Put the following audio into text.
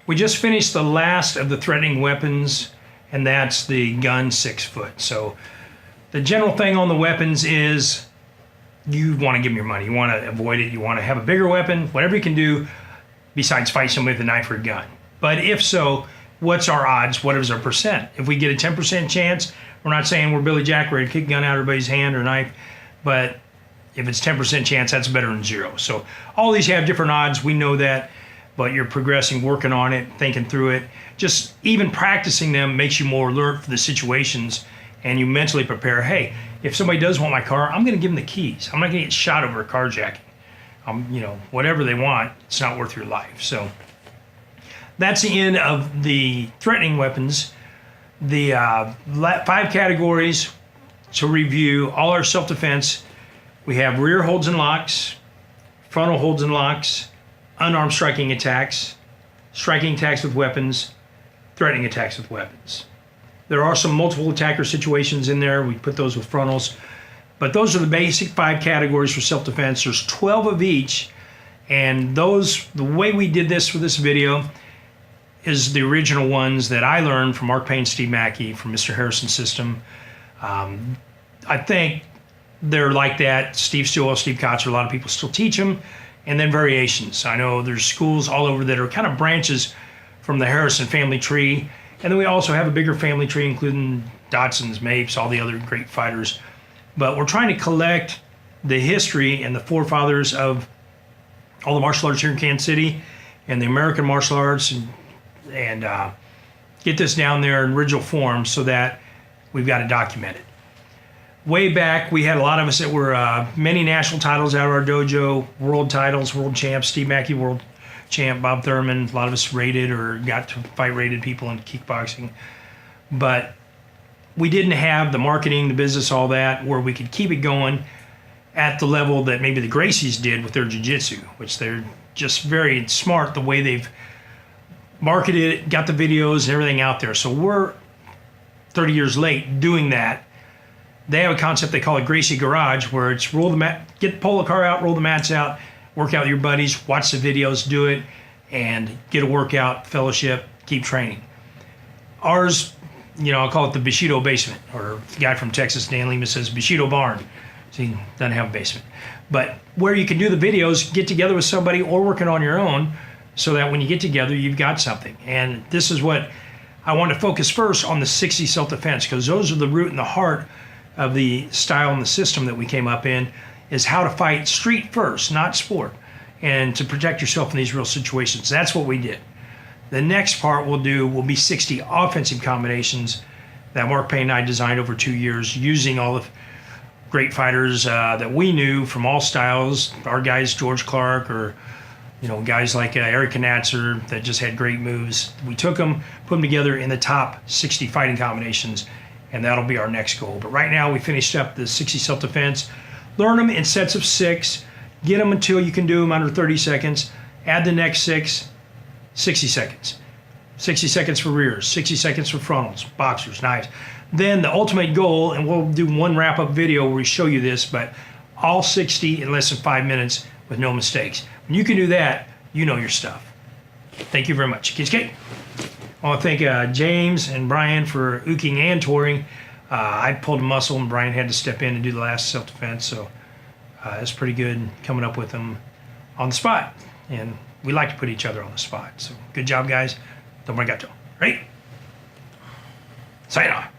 We just finished the last of the threatening weapons, and that's the gun 6 foot. So the general thing on the weapons is you want to give them your money. You want to avoid it. You want to have a bigger weapon, whatever you can do besides fight somebody with a knife or a gun. But if so, what's our odds? What is our percent? If we get a 10% chance, we're not saying we're Billy Jack ready to kick a gun out of everybody's hand or knife, but if it's 10% chance, that's better than 0. So all these have different odds. We know that, but you're progressing, working on it, thinking through it. Just even practicing them makes you more alert for the situations, and you mentally prepare, hey, if somebody does want my car, I'm going to give them the keys. I'm not going to get shot over a carjacking. You know, whatever they want, it's not worth your life. So that's the end of the threatening weapons. The 5 categories to review, all our self-defense. We have rear holds and locks, frontal holds and locks, unarmed striking attacks with weapons, threatening attacks with weapons. There are some multiple attacker situations in there. We put those with frontals. But those are the basic 5 categories for self-defense. There's 12 of each. And those, the way we did this for this video is the original ones that I learned from Mark Payne, Steve Mackey, from Mr. Harrison System. I think they're like that. Steve Stillwell, Steve Kotzer, a lot of people still teach them. And then variations. I know there's schools all over that are kind of branches from the Harrison family tree. And then we also have a bigger family tree, including Dotsons, Mapes, all the other great fighters. But we're trying to collect the history and the forefathers of all the martial arts here in Kansas City and the American martial arts, and get this down there in original form so that we've got it documented. Way back, we had a lot of us that were many national titles out of our dojo, world titles, world champs, Steve Mackey, world champ, Bob Thurman. A lot of us rated or got to fight rated people in kickboxing. But we didn't have the marketing, the business, all that, where we could keep it going at the level that maybe the Gracies did with their jiu-jitsu, which they're just very smart the way they've marketed it, got the videos and everything out there. So we're 30 years late doing that. They have a concept they call it Gracie Garage, where it's roll the mat, pull the car out, roll the mats out, work out with your buddies, watch the videos, do it, and get a workout, fellowship, keep training. Ours, you know, I'll call it the Bushido basement, or the guy from Texas, Dan Lima, says Bushido barn. So he doesn't have a basement. But where you can do the videos, get together with somebody or working on your own, so that when you get together, you've got something. And this is what I want to focus first on, the 60 self-defense, because those are the root and the heart of the style and the system that we came up in, is how to fight street first, not sport, and to protect yourself in these real situations. That's what we did. The next part we'll do will be 60 offensive combinations that Mark Payne and I designed over 2 years, using all the great fighters that we knew from all styles. Our guys, George Clark, or guys like Eric Knatzer that just had great moves. We took them, put them together in the top 60 fighting combinations, and that'll be our next goal. But right now we finished up the 60 self-defense. Learn them in sets of 6. Get them until you can do them under 30 seconds. Add the next 6, 60 seconds. 60 seconds for rears, 60 seconds for frontals, boxers, knives. Then the ultimate goal, and we'll do one wrap-up video where we show you this, but all 60 in less than 5 minutes with no mistakes. When you can do that, you know your stuff. Thank you very much. Kids, I want to thank James and Brian for uking and touring. I pulled a muscle and Brian had to step in and do the last self-defense, so it's pretty good coming up with them on the spot. And we like to put each other on the spot. So good job, guys. Don't arigato. Right? Sayonara.